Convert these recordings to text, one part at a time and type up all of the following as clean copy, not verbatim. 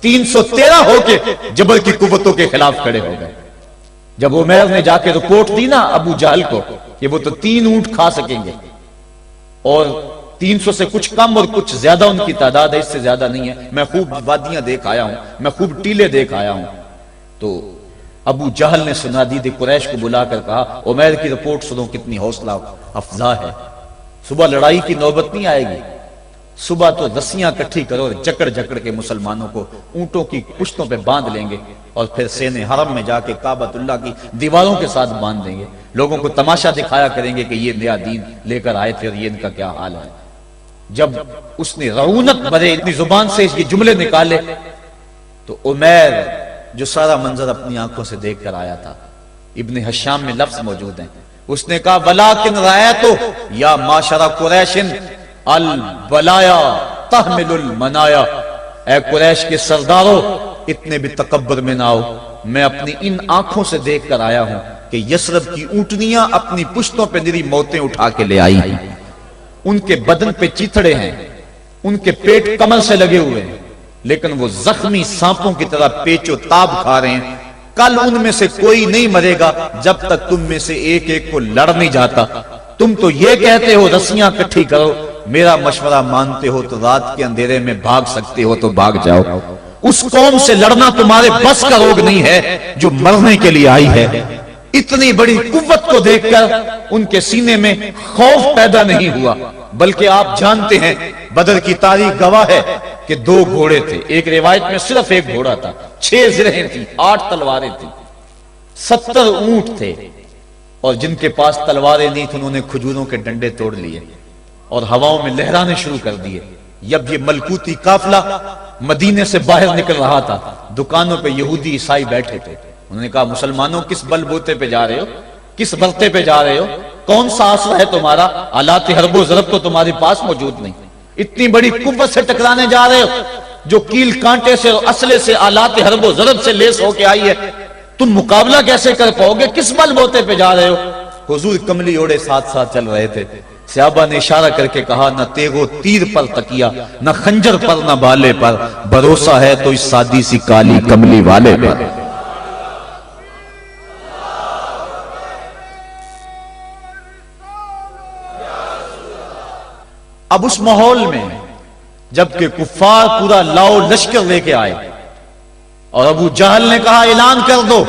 313 ہو کے جبل کی قوتوں کے خلاف کھڑے ہو گئے۔ جب عمیر نے جا کے رپورٹ دی نا ابو جہل کو کہ وہ تو 3 اونٹ کھا سکیں گے، اور 300 سے کچھ کم اور کچھ زیادہ ان کی تعداد ہے، اس سے زیادہ نہیں ہے، میں خوب وادیاں دیکھ آیا ہوں، میں خوب ٹیلے دیکھ آیا ہوں، تو ابو جہل نے سنادید قریش کو بلا کر کہا عمیر کی رپورٹ سنو کتنی حوصلہ افزا ہے، صبح لڑائی کی نوبت نہیں آئے گی، صبح تو رسیاں کٹھی کرو اور جکڑ جکڑ کے مسلمانوں کو اونٹوں کی پشتوں پہ باندھ لیں گے، اور پھر سین حرم میں جا کے کعبۃ اللہ کی دیواروں کے ساتھ باندھ دیں گے، لوگوں کو تماشا دکھایا کریں گے کہ یہ نیا دین لے کر آئے تھے اور یہ ان کا کیا حال ہے۔ جب اس نے رعونت بھرے اتنی زبان سے یہ جملے نکالے تو عمیر جو سارا منظر اپنی آنکھوں سے دیکھ کر آیا تھا، ابن حشام میں لفظ موجود ہیں، اس نے کہا وَلَٰكِنْ رَأَيْتُ يَا مَعْشَرَ قُرَيْشٍ الْبَلَايَا تَحْمِلُ الْمَنَايَا، اے قریش کے سرداروں اتنے بھی تکبر میں نہ آؤ، میں اپنی ان آنکھوں سے دیکھ کر آیا ہوں کہ یثرب کی اونٹنیاں اپنی پشتوں پہ نری موتیں اٹھا کے لے آئی ہیں، ان کے بدن پہ چیتھڑے ہیں، ان کے پیٹ کمر سے لگے ہوئے ہیں، لیکن وہ زخمی سانپوں کی طرح پیچ و تاب کھا رہے ہیں، کل ان میں سے کوئی نہیں مرے گا جب تک تم میں سے ایک ایک کو لڑ نہیں جاتا، تم تو یہ کہتے ہو رسیاں کٹھی کرو، میرا مشورہ مانتے ہو تو رات کے اندھیرے میں بھاگ سکتے ہو تو بھاگ جاؤ، اس قوم سے لڑنا تمہارے بس کا روگ نہیں ہے جو مرنے کے لیے آئی ہے۔ اتنی بڑی قوت کو دیکھ کر ان کے سینے میں خوف پیدا نہیں ہوا، بلکہ آپ جانتے ہیں بدر کی تاریخ گواہ ہے کہ 2 گھوڑے تھے، ایک روایت میں صرف ایک گھوڑا تھا، 6 زرہیں تھیں، 8 تلواریں تھیں، 70 اونٹ تھے، اور جن کے پاس تلواریں نہیں تھیں انہوں نے کھجوروں کے ڈنڈے توڑ لیے اور ہواؤں میں لہرانے شروع کر دیے۔ جب یہ ملکوتی قافلہ مدینے سے باہر نکل رہا تھا، دکانوں پہ یہودی عیسائی بیٹھے تھے، انہوں نے کہا مسلمانوں کس بل بوتے پہ جا رہے ہو، کس برتے پہ جا رہے ہو، کون سا آسرا ہے تمہارا، آلات حرب و ضرب تو تمہارے پاس موجود نہیں، اتنی بڑی قوت سے ٹکرانے جا رہے ہو جو کیل کانٹے سے اور اسلحے سے آلات حرب و ضرب سے لیس ہو کے آئی ہے، تم مقابلہ کیسے کر پاؤ گے، کس بل بوتے پہ جا رہے ہو۔ حضور کملی اوڑے ساتھ ساتھ چل رہے تھے، صحابہ نے اشارہ کر کے کہا نہ تیغ و تیر پر تکیا، نہ خنجر پر نہ بالے پر، بھروسہ ہے تو اس سادی سی کالی کملی والے پر۔ اب اس ماحول میں جبکہ کفار پورا لاؤ لشکر لے کے آئے اور ابو جہل نے کہا اعلان کر دو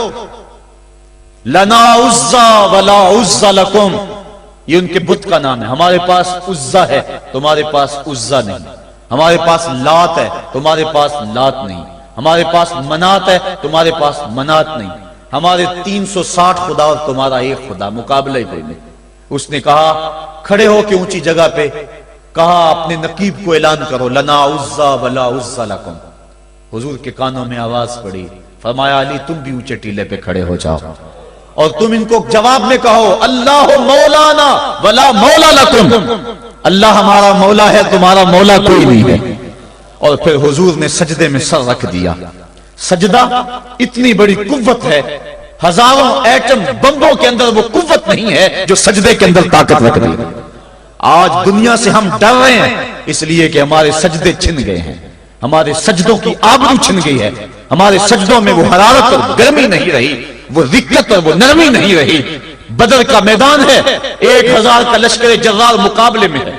لنا عزا ولا عزا لکم، یہ ان کے بت کا نام ہے، ہمارے پاس عزا ہے تمہارے پاس عزا نہیں، ہمارے پاس لات ہے تمہارے پاس لات نہیں، ہمارے پاس منات ہے تمہارے پاس منات نہیں، ہمارے 360 خدا اور تمہارا ایک خدا، مقابلہ ہی کوئی نہیں۔ اس نے کہا کھڑے ہو کے اونچی جگہ پہ کہا اپنے نقیب کو اعلان کرو لنا عزا ولا عزا لکم۔ حضور کے کانوں میں آواز پڑی، فرمایا علی تم بھی اونچے ٹیلے پہ کھڑے ہو جاؤ اور تم ان کو جواب میں کہو اللہ مولانا ولا مولا لکم، اللہ ہمارا مولا ہے تمہارا مولا کوئی نہیں ہے۔ اور پھر حضور نے سجدے میں سر رکھ دیا۔ سجدہ اتنی بڑی قوت ہے، ہزاروں ایٹم بمبوں کے اندر وہ قوت نہیں ہے جو سجدے کے اندر طاقت رکھ دی۔ آج دنیا سے ہم ڈر رہے ہیں اس لیے کہ ہمارے سجدے چھن گئے ہیں، ہمارے سجدوں کی آبرو چھن گئی ہے، ہمارے سجدوں میں وہ حرارت اور گرمی نہیں رہی، وہ رقت اور وہ نرمی نہیں رہی۔ بدر کا میدان ہے، 1000 کا لشکر جرار مقابلے میں ہے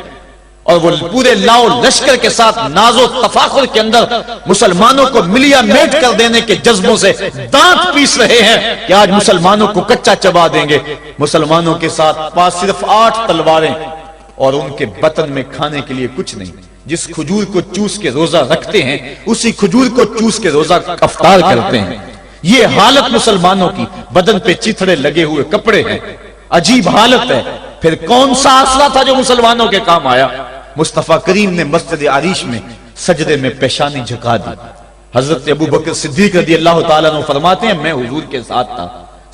اور وہ پورے لاؤ لشکر کے ساتھ ناز و تفاخر کے اندر مسلمانوں کو ملیا میٹ کر دینے کے جذبوں سے دانت پیس رہے ہیں کہ آج مسلمانوں کو کچا چبا دیں گے۔ مسلمانوں کے ساتھ پاس صرف 8 تلواریں اور ان کے بطن میں کھانے کے لیے کچھ نہیں، جس کھجور کو چوس کے روزہ رکھتے ہیں اسی کھجور کو چوس کے روزہ افطار کرتے ہیں۔ یہ حالت مسلمانوں کی، بدن پہ چتھڑے لگے ہوئے کپڑے ہیں، عجیب حالت ہے۔ پھر کون سا آسرا تھا جو مسلمانوں کے کام آیا؟ مصطفیٰ کریم نے مسجد عریش میں سجدے میں پیشانی جھکا دی۔ حضرت ابوبکر صدیق رضی اللہ تعالیٰ عنہ فرماتے ہیں میں حضور کے ساتھ تھا،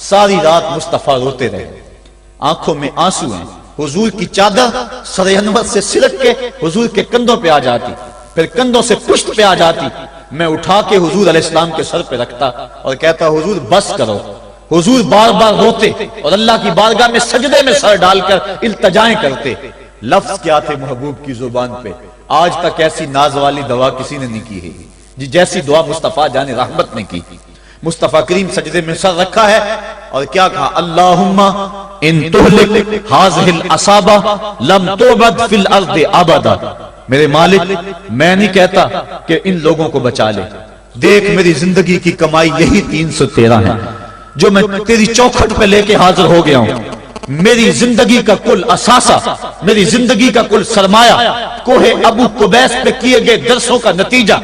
ساری رات مصطفیٰ روتے رہے، آنکھوں میں آنسو ہیں، حضور کی چادر سر انور سے سلٹ کے حضور کے کندھوں پہ آ جاتی، پھر کندھوں سے پشت پہ آ جاتی، میں اٹھا کے حضور علیہ السلام کے سر پہ رکھتا اور کہتا حضور بس کرو۔ حضور بار بار روتے اور اللہ کی بارگاہ میں سجدے میں سر ڈال کر التجائیں کرتے۔ لفظ کیا تھے محبوب کی زبان پہ؟ آج تک ایسی ناز والی دعا کسی نے نہیں کی ہے، جی جیسی دعا مصطفیٰ جان رحمت نے کی. مصطفیٰ کریم سجدے میں سر رکھا ہے اور کیا کہا؟ اللہم ان تہلک ہذہ العصابہ لم تعبد فی الارض ابدا. میرے مالک میں نہیں کہتا کہ ان لوگوں کو بچا لے، دیکھ میری زندگی کی کمائی یہی 313 ہے جو میں تیری چوکھٹ پہ لے کے حاضر ہو گیا ہوں. میری زندگی کا کل اثاثہ، میری زندگی کا کل سرمایہ کوہ ابو قبیس پہ کیے گئے درسوں کا نتیجہ،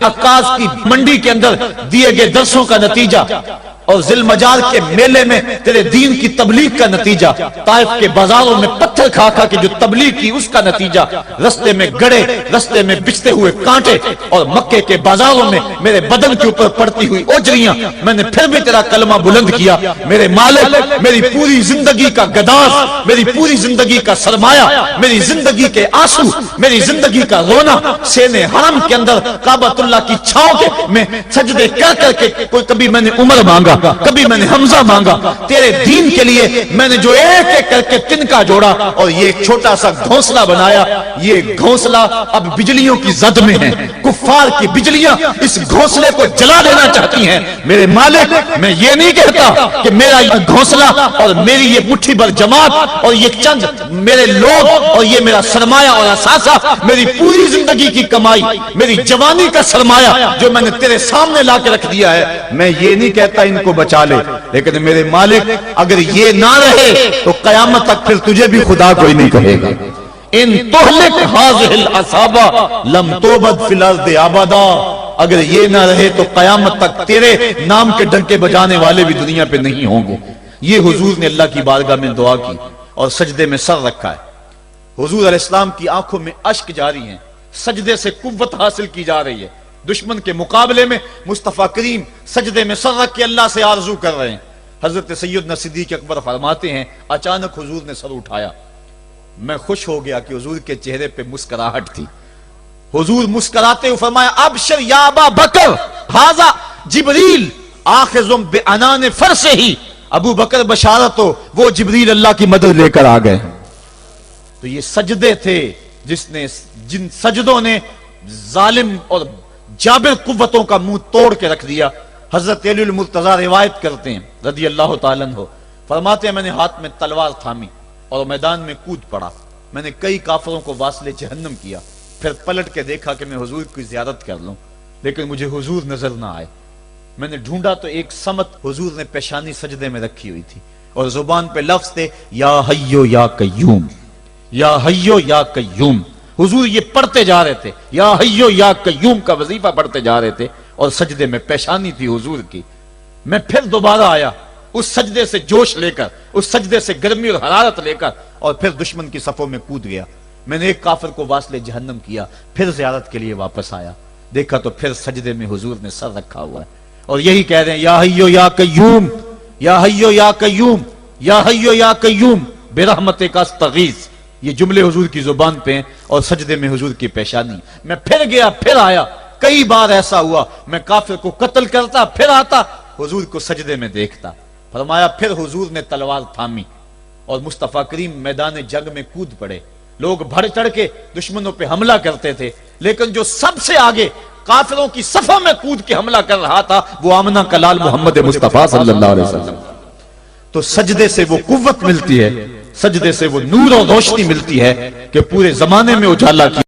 عکاظ کی منڈی کے اندر دیے گئے درسوں کا نتیجہ، اور ذی المجال کے میلے میں تیرے دین کی تبلیغ کا نتیجہ، طائف کے بازاروں میں پتھر کھا کھا کے جو تبلیغ کی اس کا نتیجہ، رستے میں گڑے، رستے میں بچھتے ہوئے کانٹے، اور مکے کے بازاروں میں میرے بدن کے اوپر پڑتی ہوئی اوجریاں، میں نے پھر بھی تیرا کلمہ بلند کیا. میرے مالک میری پوری زندگی کا گداز، میری پوری زندگی کا سرمایہ، میری زندگی کے آنسو، میری زندگی کا رونا سین حرم کے اندر کعبۃ اللہ کی چھاؤں کے میں سجدے کر کر کے، کوئی کبھی میں نے عمر مانگا، کبھی میں نے حمزہ مانگا، تیرے دین کے لیے میں نے جو ایک ایک کر کے تنکا جوڑا اور یہ ایک چھوٹا سا گھونسلہ بنایا. یہ گھونسلہ اب بجلیوں کی زد میں ہے، کفار کی بجلیاں اس گھونسلے کو جلا دینا چاہتی ہیں. میرے مالک میں یہ نہیں کہتا کہ میرا یہ گھونسلہ اور میری یہ مٹھی بھر جماعت اور یہ چند میرے لوگ اور یہ میرا سرمایہ اور اثاثہ، میری پوری زندگی کی کمائی، میری جوانی کا سرمایہ جو میں نے تیرے سامنے لا کے رکھ دیا ہے، میں یہ نہیں کہتا ان کو بچا لے، لیکن میرے مالک اگر یہ نہ رہے تو قیامت تک پھر تجھے بھی خدا کوئی نہیں کہے گا. ان تہلک ہذہ العصابہ لم تعبد فی الارض ابدا. اگر یہ نہ رہے تو قیامت تک تیرے نام کے ڈنکے بجانے والے بھی دنیا پہ نہیں ہوں گے. یہ حضور نے اللہ کی بارگاہ میں دعا کی اور سجدے میں سر رکھا ہے. حضور علیہ السلام کی آنکھوں میں اشک جاری ہیں، سجدے سے قوت حاصل کی جا رہی ہے. دشمن کے مقابلے میں مصطفیٰ کریم سجدے میں سر رکھ کے اللہ سے آرزو کر رہے ہیں. حضرت سیدنا صدیق اکبر فرماتے ہیں اچانک حضور نے سر اٹھایا، میں خوش ہو گیا کہ حضور کے چہرے پہ مسکراہٹ تھی. حضور مسکراتے ہوئے فرمایا ابشر یا ابا بکر ھذا جبریل آخذ بعنان فرسہ. ابو بکر بشارت ہو، وہ جبریل اللہ کی مدد لے کر آ گئے. تو یہ سجدے تھے جن سجدوں نے ظالم اور جابر قوتوں کا منہ توڑ کے رکھ دیا. حضرت علی المرتضیٰ روایت کرتے ہیں رضی اللہ تعالیٰ عنہ، فرماتے ہیں میں نے ہاتھ میں تلوار تھامی اور میدان میں کود پڑا. میں نے کئی کافروں کو واصل جہنم کیا، پھر پلٹ کے دیکھا کہ میں حضور کی زیارت کر لوں، لیکن مجھے حضور نظر نہ آئے. میں نے ڈھونڈا تو ایک سمت حضور نے پیشانی سجدے میں رکھی ہوئی تھی اور زبان پہ لفظ تھے یا حیو یا قیوم، یا حیو یا قیوم. حضور یہ پڑھتے جا رہے تھے، یا حیو یا قیوم کا وظیفہ پڑھتے جا رہے تھے اور سجدے میں پیشانی تھی حضور کی. میں پھر دوبارہ آیا اس سجدے سے جوش لے کر، اس سجدے سے گرمی اور حرارت لے کر، اور پھر دشمن کی صفوں میں کود گیا. میں نے ایک کافر کو واصل جہنم کیا، پھر زیارت کے لیے واپس آیا، دیکھا تو پھر سجدے میں حضور نے سر رکھا ہوا ہے اور یہی کہہ رہے ہیں یا حیو یا قیوم، یا حیو یا قیوم، یا حیو یا قیوم برحمتک استغیث. یہ جملے حضور کی زبان پہ ہیں اور سجدے میں حضور کی پیشانی. میں پھر گیا، پھر آیا، کئی بار ایسا ہوا میں کافر کو قتل کرتا، پھر آتا حضور کو سجدے میں دیکھتا. فرمایا پھر حضور نے تلوار تھامی اور مصطفیٰ کریم میدان جنگ میں کود پڑے. لوگ بڑھ چڑھ کے دشمنوں پہ حملہ کرتے تھے، لیکن جو سب سے آگے کافروں کی صفوں میں کود کے حملہ کر رہا تھا وہ آمنہ کا لال محمد مصطفیٰ صلی اللہ علیہ وسلم. تو سجدے سے وہ قوت ملتی ہے، سجدے سے وہ نور اور روشنی ملتی ہے کہ پورے زمانے میں اجالا کی